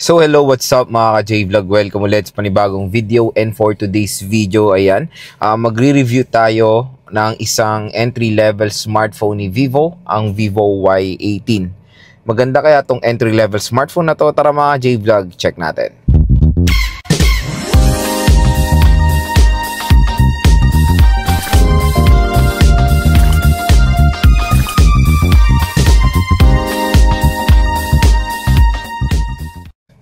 So hello, what's up mga ka-J-Vlog? Welcome ulit sa panibagong video, and for today's video, ayan, magre-review tayo ng isang entry-level smartphone ni Vivo, ang Vivo Y18. Maganda kaya tong entry-level smartphone na to? Tara mga J-Vlog, check natin.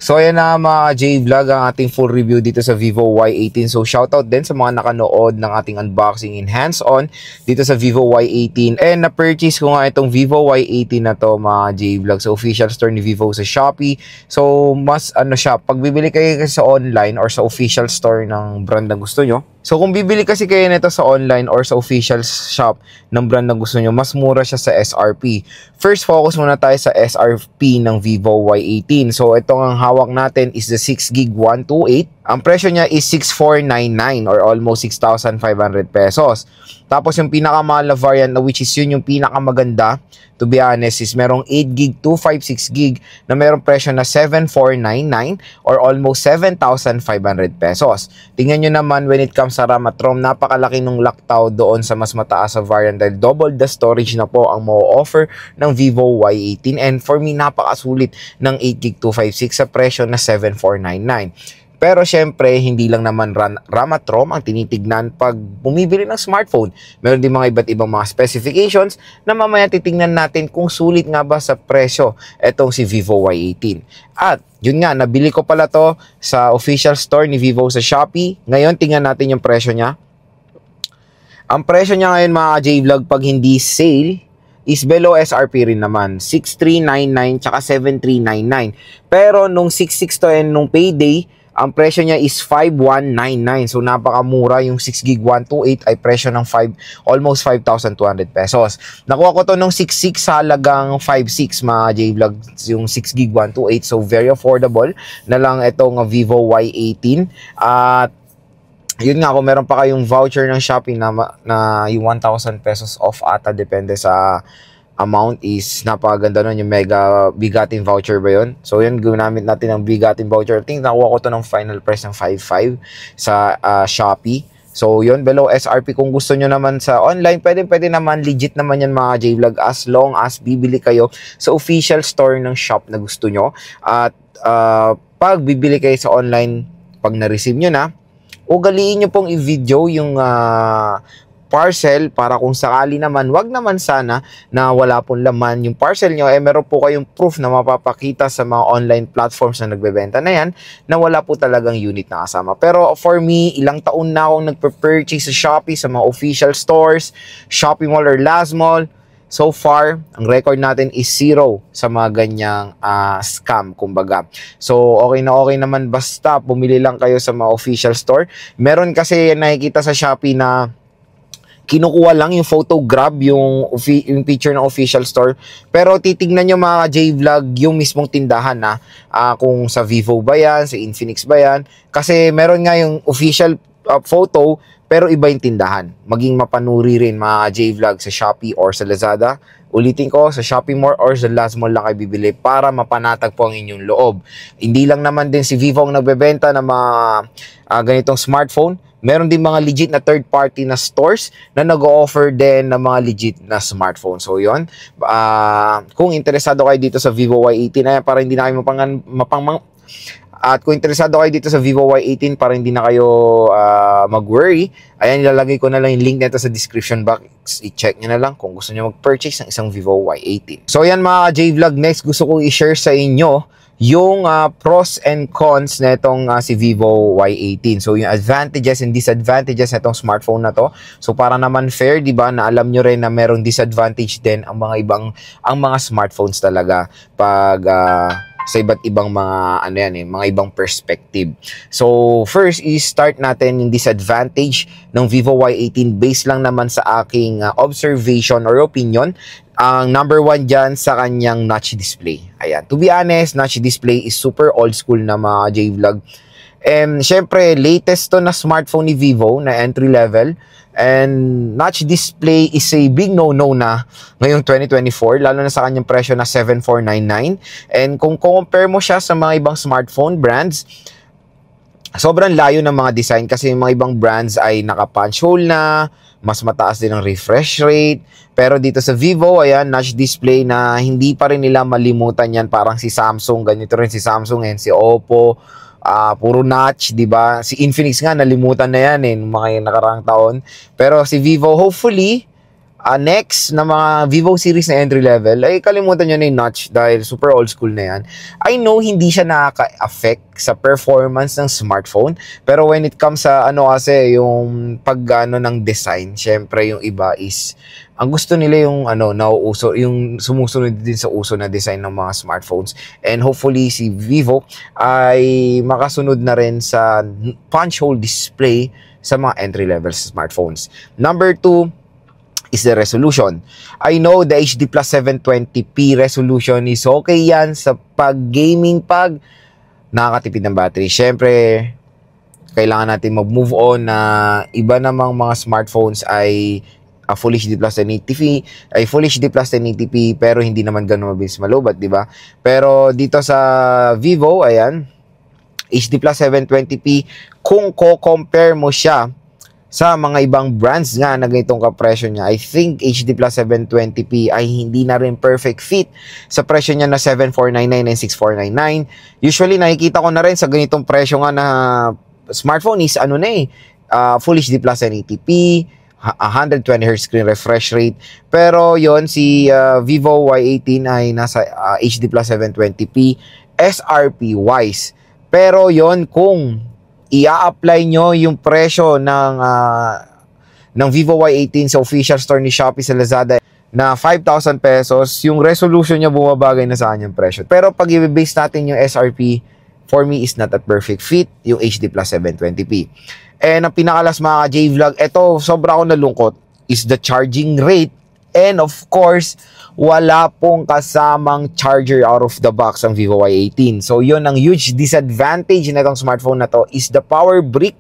So ayan na mga J-Vlog, ang ating full review dito sa Vivo Y18. So shoutout din sa mga nakanood ng ating unboxing in hands-on dito sa Vivo Y18. And na-purchase ko nga itong Vivo Y18 na to mga J-Vlog sa official store ni Vivo sa Shopee. So mas siya, pag bibili kayo sa online or sa official store ng brand na gusto nyo. So kung bibili kasi kayo nito sa online or sa official shop ng brand na gusto nyo, mas mura siya sa SRP. First, focus muna tayo sa SRP ng Vivo Y18. So itong ang hawak natin is the 6GB 128. Ang presyo niya is 6,499 or almost 6,500 pesos. Tapos yung pinakamahal na variant na which is yun yung pinakamaganda, to be honest, is merong 8GB 256GB na merong presyo na 7,499 or almost 7,500 pesos. Tingnan nyo naman when it comes sa RAM at ROM, napakalaki nung laktaw doon sa mas mataas sa variant dahil double the storage na po ang mo-offer ng Vivo Y18. And for me, napakasulit ng 8GB 256 sa presyo na 7,499. Pero syempre, hindi lang naman RAM at ROM ang tinitignan pag bumibili ng smartphone. Meron din mga iba't ibang mga specifications na mamaya titingnan natin kung sulit nga ba sa presyo etong si Vivo Y18. At yun nga, nabili ko pala to sa official store ni Vivo sa Shopee. Ngayon, tingnan natin yung presyo niya. Ang presyo niya ngayon mga J-Vlog pag hindi sale is below SRP rin naman. 6,399 tsaka 7,399. Pero nung 6,6 to and nung payday, ang presyo niya is 5,199. So napakamura, yung 6GB 128 ay presyo ng almost 5,200 pesos. Nakuha ko to nung 6,6 sa halagang 5,600 mga J-Vlog, yung 6GB 128. So very affordable na lang itong Vivo Y18. At yun nga, kung meron pa kayong voucher ng Shopee na yung 1,000 pesos off ata, depende sa amount, is napakaganda nun, yung mega bigatin voucher ba yun? So yun, ginamit natin ang bigatin voucher. I think nakuha ko to ng final price ng 5,500 sa Shopee. So yun, below SRP. Kung gusto nyo naman sa online, pwede naman, legit naman yan mga J-Vlog, as long as bibili kayo sa official store ng shop na gusto nyo. At pag bibili kayo sa online, pag na-receive nyo na, ugaliin nyo pong i-video yung parcel para kung sakali naman, wag naman sana na wala pong laman yung parcel nyo, meron po kayong proof na mapapakita sa mga online platforms na nagbebenta na yan na wala po talagang unit na kasama. Pero for me, ilang taon na akong nagpe-purchase sa Shopee, sa mga official stores, Shopee Mall or Last Mall. So far, ang record natin is 0 sa mga ganyang scam, kumbaga. So, okay naman basta bumili lang kayo sa mga official store. Meron kasi nakikita sa Shopee na kinukuha lang yung photo grab, yung picture ng official store. Pero titignan nyo mga J-Vlog yung mismong tindahan na kung sa Vivo ba yan, sa Infinix ba yan. Kasi meron nga yung official photo pero iba yung tindahan. Maging mapanuri rin mga J-Vlog sa Shopee or sa Lazada. Ulitin ko, sa Shopee Mall or sa Last Mall lang kayo bibili para mapanatag po ang inyong loob. Hindi lang naman din si Vivo ang nagbebenta ng mga ganitong smartphone. Meron din mga legit na third party na stores na nag-o-offer din ng mga legit na smartphone. So yun, kung interesado kayo dito sa Vivo Y18, para hindi na kayo at kung interesado kayo dito sa Vivo Y18 para hindi na kayo mag-worry, ayan, ilalagay ko na lang yung link nito sa description box. I-check nyo na lang kung gusto nyo mag-purchase ng isang Vivo Y18. So yan mga J-Vlog, next gusto kong i-share sa inyo yung pros and cons na itong si Vivo Y18. So yung advantages and disadvantages na itong smartphone na to. So para naman fair, di ba, na alam nyo rin na merong disadvantage din ang mga smartphones talaga pag sa iba't ibang mga mga ibang perspective. So first is start natin yung disadvantage ng Vivo Y18 based lang naman sa aking observation or opinion. Ang number 1 dyan sa kanyang notch display. Ayan. To be honest, notch display is super old school na mga J-Vlog. And syempre, latest to na smartphone ni Vivo na entry level. And notch display is a big no-no na ngayong 2024, lalo na sa kanyang presyo na 7,499. And kung compare mo siya sa mga ibang smartphone brands, sobrang layo ng mga design kasi yung mga ibang brands ay naka-punch hole na, mas mataas din ang refresh rate. Pero dito sa Vivo, ayan, notch display na hindi pa rin nila malimutan yan. Parang si Samsung, ganito rin si Samsung and si Oppo. Puro notch, di ba? Si Infinix nga, nalimutan na yan mga nakaraang taon. Pero si Vivo, hopefully, next na mga Vivo series na entry level, ay kalimutan nyo na yung notch dahil super old school na yan. I know hindi siya nakaka-affect sa performance ng smartphone, pero when it comes sa kasi yung ng design, syempre yung iba is ang gusto nila yung nauuso, yung sumusunod din sa uso na design ng mga smartphones. And hopefully si Vivo ay makasunod na rin sa punch hole display sa mga entry level smartphones. Number 2 is the resolution. I know the HD Plus 720p resolution is okay yan sa pag-gaming, pag nakakatipid ng battery. Syempre, kailangan natin mag-move on na iba namang mga smartphones ay Full HD Plus 1080p, ay Full HD Plus 1080p, pero hindi naman gano'n mabilis malubat, di ba? Pero dito sa Vivo, ayan, HD Plus 720p, kung ko-compare mo siya sa mga ibang brands nga na ganitong kapresyo niya, I think HD Plus 720p ay hindi na rin perfect fit sa presyo niya na 7,499 and 6,499. Usually, nakikita ko na rin sa ganitong presyo nga na smartphone is Full HD Plus 1080p, 120Hz screen refresh rate. Pero yon si Vivo Y18 ay nasa HD Plus 720p SRP wise. Pero yon kung i-apply nyo yung presyo ng Vivo Y18 sa official store ni Shopee sa Lazada na 5,000 pesos, yung resolution niya bumabagay na sa kanyang presyo. Pero pag i-base natin yung SRP, for me is not a perfect fit yung HD Plus 720p. And ang pinakalas mga J-Vlog, eto sobra ako nalungkot, is the charging rate. And of course, wala pong kasamang charger out of the box ang Vivo Y18. So yun, ang huge disadvantage na itong smartphone na to is the power brick,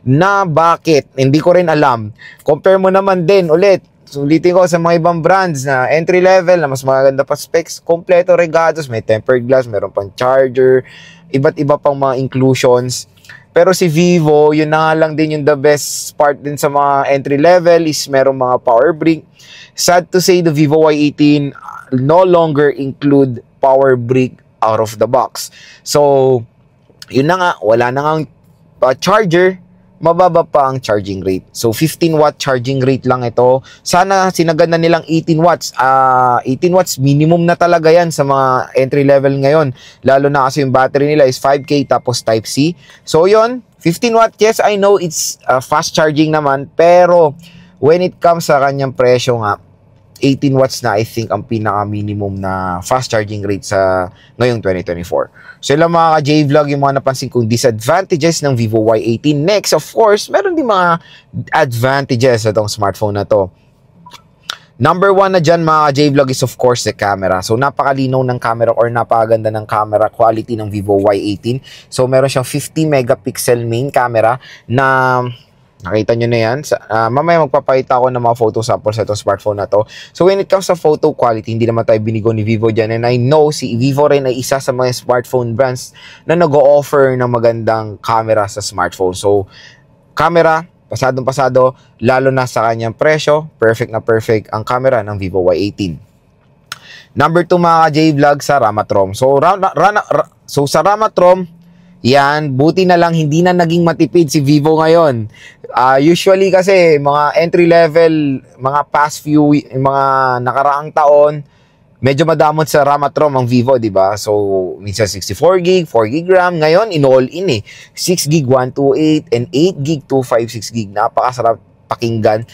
na bakit? Hindi ko rin alam. Compare mo naman din ulit, sulitin ko sa mga ibang brands na entry level na mas maganda pa specs, kompleto regados, may tempered glass, meron pang charger, iba't iba pang mga inclusions. Pero si Vivo, yun na nga lang din yung the best part din sa mga entry level is merong mga power brick. Sad to say, the Vivo Y18 no longer include power brick out of the box. So, yun na nga, wala na nga charger, mababa pa ang charging rate. So 15 watt charging rate lang ito. Sana sinagad na nilang 18 watts. 18 watts minimum na talaga yan sa mga entry level ngayon. Lalo na kasi yung battery nila is 5K tapos type C. So yun, 15 watt, yes, I know it's fast charging naman, pero when it comes sa kanyang presyo nga, 18 watts na I think ang pinaka-minimum na fast charging rate sa ngayong 2024. So yun lang mga ka-J-Vlog, yung mga napansin kong disadvantages ng Vivo Y18. Next, of course, meron din mga advantages sa itong smartphone na to. Number 1 na dyan mga ka-J-Vlog is of course the camera. So napakalinaw ng camera or napakaganda ng camera quality ng Vivo Y18. So meron siyang 50 megapixel main camera na nakita nyo na yan. Mamaya magpapakita ako ng mga photo samples sa itong smartphone na to. So when it comes sa photo quality, hindi naman tayo binigo ni Vivo dyan. And I know si Vivo rin ay isa sa mga smartphone brands na nag-o-offer ng magandang camera sa smartphone. So camera, pasadong-pasado, lalo na sa kanyang presyo, perfect na perfect ang camera ng Vivo Y18. Number 2 mga J-Vlog, sa RAM at ROM. So sa RAM at ROM, yan, buti na lang hindi na naging matipid si Vivo ngayon. Usually kasi mga entry level, mga past few, mga nakaraang taon, medyo madamot sa RAM at ROM ang Vivo, di ba? So, minsan 64GB, 4GB RAM. Ngayon, in-all-in 6GB 128 and 8GB 256GB. Napakasarap pakinggan.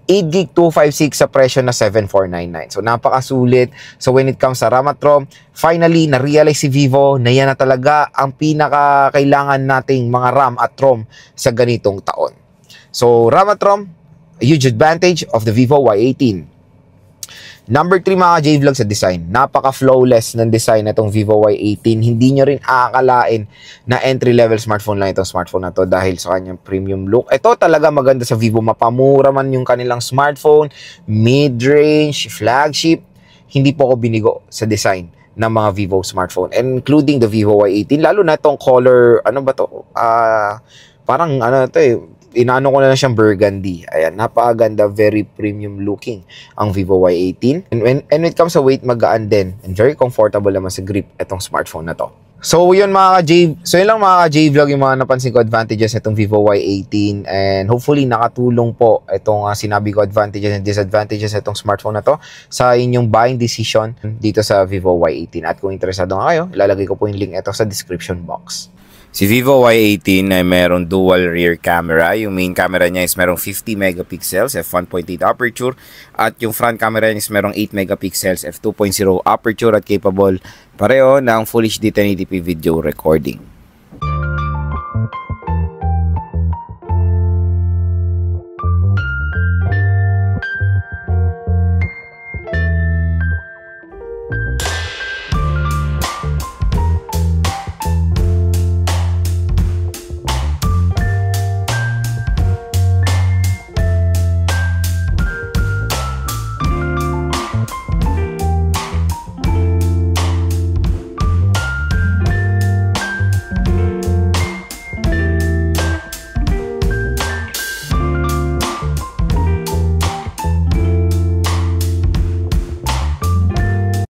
8GB 256 sa presyo na 7,499. So, napakasulit. So, when it comes sa RAM at ROM, finally, na-realize si Vivo na yan na talaga ang pinaka-kailangan nating mga RAM at ROM sa ganitong taon. So, RAM at ROM, a huge advantage of the Vivo Y18. Number 3 mga J-Vlog sa design. Napaka-flawless ng design na itong Vivo Y18. Hindi nyo rin aakalain na entry-level smartphone lang itong smartphone na to dahil sa kanyang premium look. Ito talaga maganda sa Vivo. Mapamura man yung kanilang smartphone, mid-range, flagship. Hindi po ako binigo sa design ng mga Vivo smartphone, including the Vivo Y18. Lalo na itong color, ano ba to? Parang ano to inaano ko na lang siyang burgundy. Ayan, napakaganda, very premium looking ang Vivo Y18. And when it comes sa weight, magaan din and very comfortable naman sa grip itong smartphone na to. So yun lang mga J-Vlog yung mga napansin ko advantages nitong Vivo Y18, and hopefully nakatulong po itong sinabi ko advantages and disadvantages nitong smartphone na to sa inyong buying decision dito sa Vivo Y18. At kung interesado nga kayo, ilalagay ko po yung link ito sa description box. Si Vivo Y18 ay merong dual rear camera. Yung main camera niya is merong 50 megapixels f1.8 aperture, at yung front camera niya is merong 8 megapixels f2.0 aperture at capable pareho ng Full HD 1080p video recording.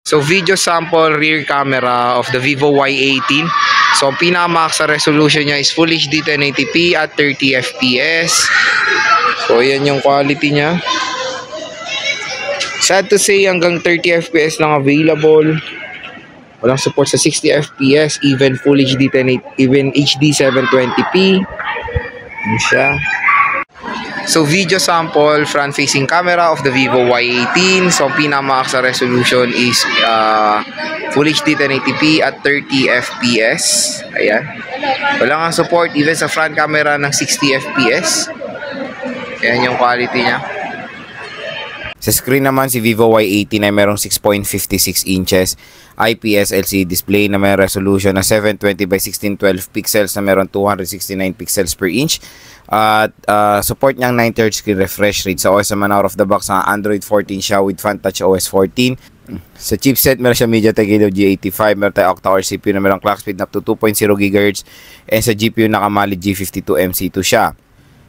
So video sample rear camera of the Vivo Y18. So ang pinaka-max resolution niya is Full HD 1080p at 30 fps. So yan yung quality niya. Sad to say, hanggang 30 fps lang available. Walang support sa 60 fps, even Full HD 1080, even HD 720p. Yan siya. So video sample front-facing camera of the Vivo Y18. So pinaka-max resolution is Full HD 1080p at 30 fps. Ayan. Wala nga support even sa front camera ng 60 fps. Ayan yung quality niya. Sa screen naman, si Vivo Y18 ay merong 6.56 inches IPS LCD display na may resolution na 720 by 1612 pixels na meron 269 pixels per inch. At support niyang 90Hz screen refresh rate. Sa OS naman out of the box, na Android 14 siya with FunTouch OS 14. Sa chipset, meron siya MediaTek Helio G85, meron tayo octa-core CPU na merong clock speed na up to 2.0 GHz, and sa GPU nakamali G52MC2 siya.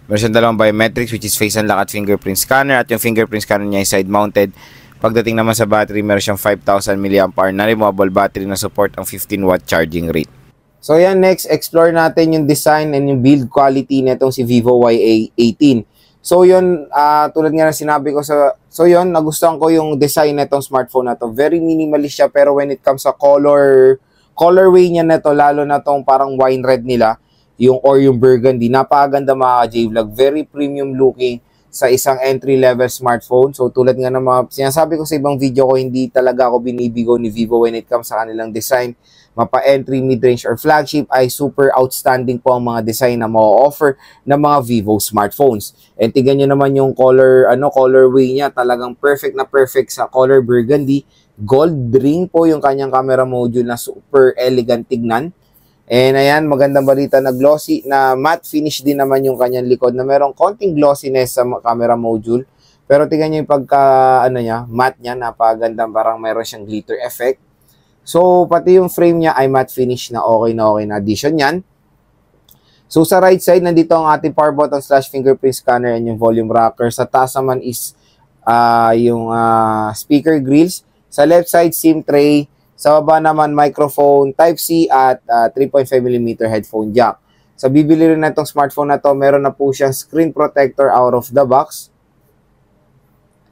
Meron siyang dalawang biometrics, which is face unlock at fingerprint scanner, at yung fingerprint scanner niya ay side mounted. Pagdating naman sa battery, meron siyang 5,000 mAh na removable battery na support ang 15-watt charging rate. So yan, next, explore natin yung design and yung build quality nitong si Vivo Y18. So yun, tulad nga na sinabi ko so yun, nagustuhan ko yung design nitong smartphone na to. Very minimalist siya, pero when it comes sa colorway niya nito, lalo na tong parang wine red nila, yung burgundy, napakaganda mga J-Vlog. Very premium looking sa isang entry-level smartphone. So tulad nga ng mga sinasabi ko sa ibang video ko, hindi talaga ako binibigo ni Vivo when it comes sa kanilang design. Mapa-entry, mid-range, or flagship ay super outstanding po ang mga design na ma-offer ng mga Vivo smartphones. And tingnan nyo naman yung colorway niya, talagang perfect na perfect sa color burgundy. Gold ring po yung kanyang camera module na super elegant tignan. And ayan, magandang balita na glossy, na matte finish din naman yung kanyang likod na merong konting glossiness sa camera module. Pero tingnan nyo yung matte niya, napagandang, parang meron siyang glitter effect. So, pati yung frame niya ay matte finish na okay na addition yan. So, sa right side, nandito ang ating power button / fingerprint scanner and yung volume rocker. Sa taas naman is yung speaker grills. Sa left side, SIM tray. Sa baba naman, microphone, Type-C at 3.5mm headphone jack. Sa bibili rin na itong smartphone na to, meron na po siyang screen protector out of the box.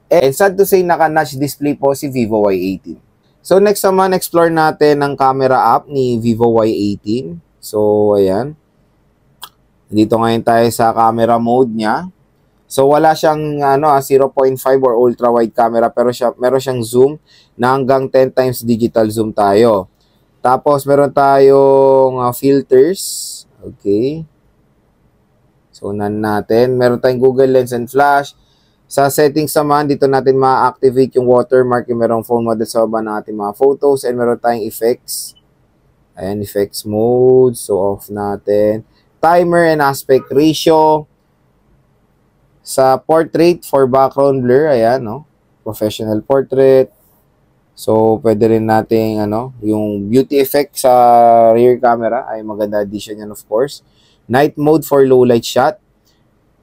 And sad to say, naka-notch display po si Vivo Y18. So next naman, explore natin ang camera app ni Vivo Y18. So ayan. Dito ngayon tayo sa camera mode niya. So wala siyang 0.5 or ultra wide camera, pero meron siyang zoom na hanggang 10 times digital zoom tayo. Tapos meron tayong filters. Okay. So natin, meron tayong Google Lens and Flash. Sa settings naman, dito natin ma-activate yung watermark, yung merong phone model sa baba ng ating mga photos, and meron tayong effects. Ayan, effects mode. So, off natin. Timer and aspect ratio. Sa portrait for background blur, ayan, no? Professional portrait. So, pwede rin nating, yung beauty effect sa rear camera ay maganda addition yan, of course. Night mode for low light shot.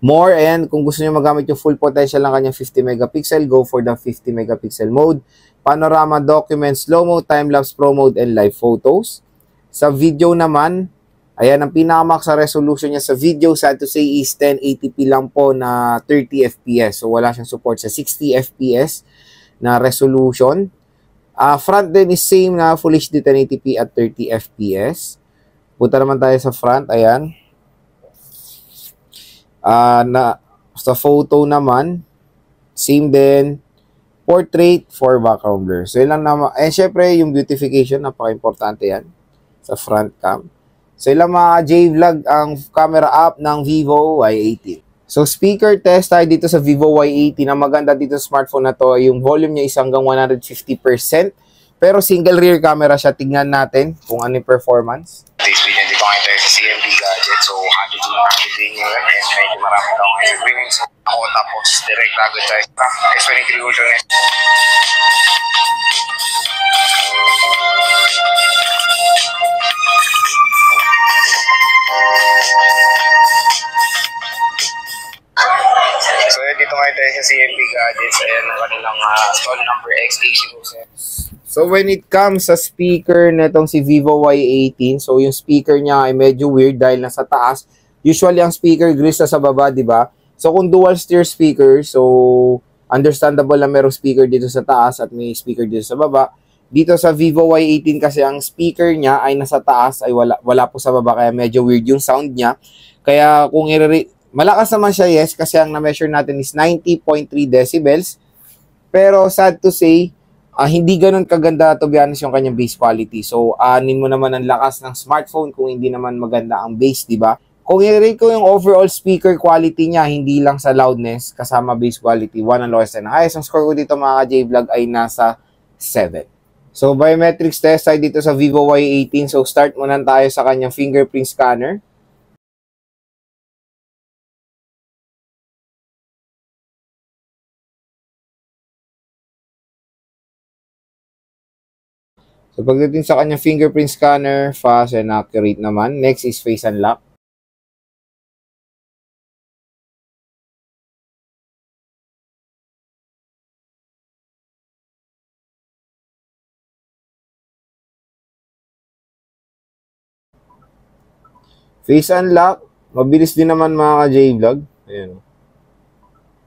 More, and kung gusto niyo magamit yung full potential ng kanyang 50 megapixel, go for the 50 megapixel mode. Panorama, document, slow-mo, time-lapse, pro mode, and live photos. Sa video naman, ayan, ang pinakamax sa resolution niya sa video, sad to say, is 1080p lang po na 30 fps. So, wala siyang support sa 60 fps na resolution. Front din is same na Full HD 1080p at 30 fps. Punta naman tayo sa front, ayan. Sa photo naman, same din, portrait for background blur. So, yun lang naman. Syempre, yung beautification, napaka-importante yan sa front cam. So, ilang mga J-Vlog ang camera app ng Vivo Y18. So, speaker test tayo dito sa Vivo Y18. Ang maganda dito sa smartphone na to, yung volume niya is hanggang 150%. Pero single rear camera siya. Tingnan natin kung ano yung performance. Today's video, dito kayo tayo sa CMB Gadget. So, happy to nakakita nyo and medyo marami daw ngayon experience ako. Tapos, direct agad tayo sa S23 Ultra Net. So, dito ngayon tayo sa CMB Gadgets. Ayan ang kanilang stall number X807. So, when it comes sa speaker netong si Vivo Y18, so yung speaker niya ay medyo weird dahil nasa taas. Usually, ang speaker grills na sa baba, di ba? So, kung dual steer speaker, so understandable na merong speaker dito sa taas at may speaker dito sa baba. Dito sa Vivo Y18 kasi ang speaker niya ay nasa taas, ay wala po sa baba, kaya medyo weird yung sound niya. Kaya kung malakas naman siya, yes, kasi ang na-measure natin is 90.3 decibels. Pero sad to say, hindi ganun kaganda, to be honest, yung kanyang bass quality. So, anin mo naman ang lakas ng smartphone kung hindi naman maganda ang bass, di ba? Kung i-rate ko yung overall speaker quality niya, hindi lang sa loudness, kasama bass quality, 1 ang lowest and highest. Ang score ko dito mga ka-J-Vlog ay nasa 7. So, biometrics test tayo dito sa Vivo Y18. So, start muna tayo sa kanyang fingerprint scanner. So, pagdating sa kanyang fingerprint scanner, fast and accurate naman. Next is face unlock. Face unlock, mabilis din naman mga ka-J-Vlog. Ayan.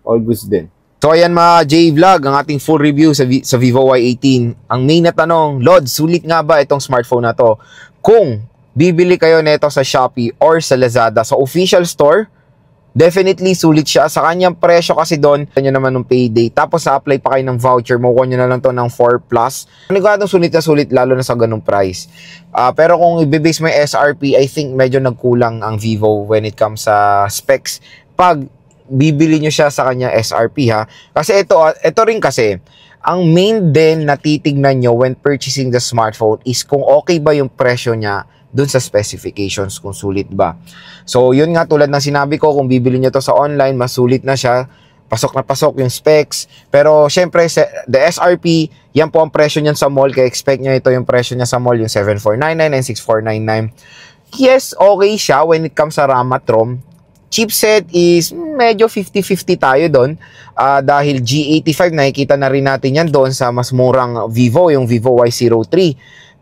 All goods din. So ayan mga J-Vlog, ang ating full review sa Vivo Y18. Ang main na tanong, Lord, sulit nga ba itong smartphone na to? Kung bibili kayo nito sa Shopee or sa Lazada, sa official store, definitely sulit siya. Sa kanyang presyo kasi doon, nyo naman ng payday. Tapos sa-apply pa kayo ng voucher, makuha nyo na lang to ng 4+. Paniguradong sulit na sulit, lalo na sa ganung price. Pero kung i-base mo yung SRP, I think medyo nagkulang ang Vivo when it comes sa specs. Pag bibili nyo siya sa kanyang SRP ha. Kasi ito rin kasi, ang main din na titignan nyo when purchasing the smartphone is kung okay ba yung presyo niya dun sa specifications, kung sulit ba. So, yun nga, tulad ng sinabi ko, kung bibili nyo to sa online, mas sulit na siya. Pasok na pasok yung specs. Pero, syempre, the SRP, yan po ang presyo niyan sa mall. Kaya expect nyo ito yung presyo niya sa mall, yung 7499 and 6499. Yes, okay siya when it comes sa RAM at ROM. Chipset is medyo 50-50 tayo doon dahil G85 nakikita na rin natin yan doon sa mas murang Vivo, yung Vivo Y03,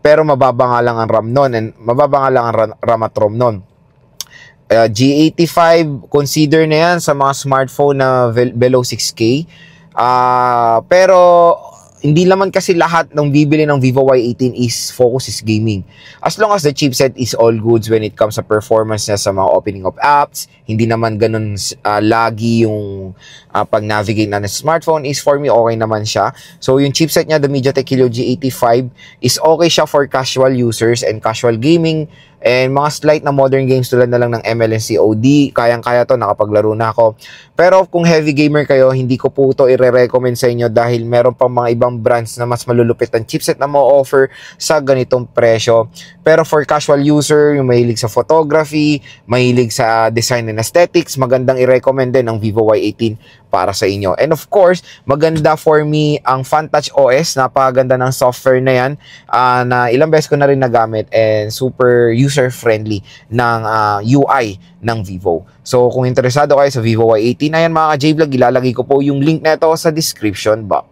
pero mababa nga lang ang RAM noon and mababa nga lang ang RAM at ROM noon. G85 consider na yan sa mga smartphone na below 6K, pero hindi naman kasi lahat ng bibili ng Vivo Y18 is focus is gaming. As long as the chipset is all goods when it comes sa performance niya sa mga opening of apps, hindi naman ganun laggy yung pag-navigate na ng smartphone, is for me okay naman siya. So yung chipset niya, the MediaTek Helio G85, is okay siya for casual users and casual gaming And mga slight na modern games tulad na lang ng ML and COD, kayang-kaya to, nakapaglaro na ako. Pero kung heavy gamer kayo, hindi ko po ito i-recommend sa inyo dahil meron pang mga ibang brands na mas malulupit ang chipset na mo-offer sa ganitong presyo. Pero for casual user, yung mahilig sa photography, mahilig sa design and aesthetics, magandang i-recommend din ang Vivo Y18 para sa inyo. And of course, maganda for me ang FunTouch OS. Napakaganda ng software na yan na ilang beses ko na rin nagamit and super user-friendly ng UI ng Vivo. So kung interesado kayo sa Vivo Y18, ayan mga ka-J-Vlog, ilalagay ko po yung link na ito sa description box.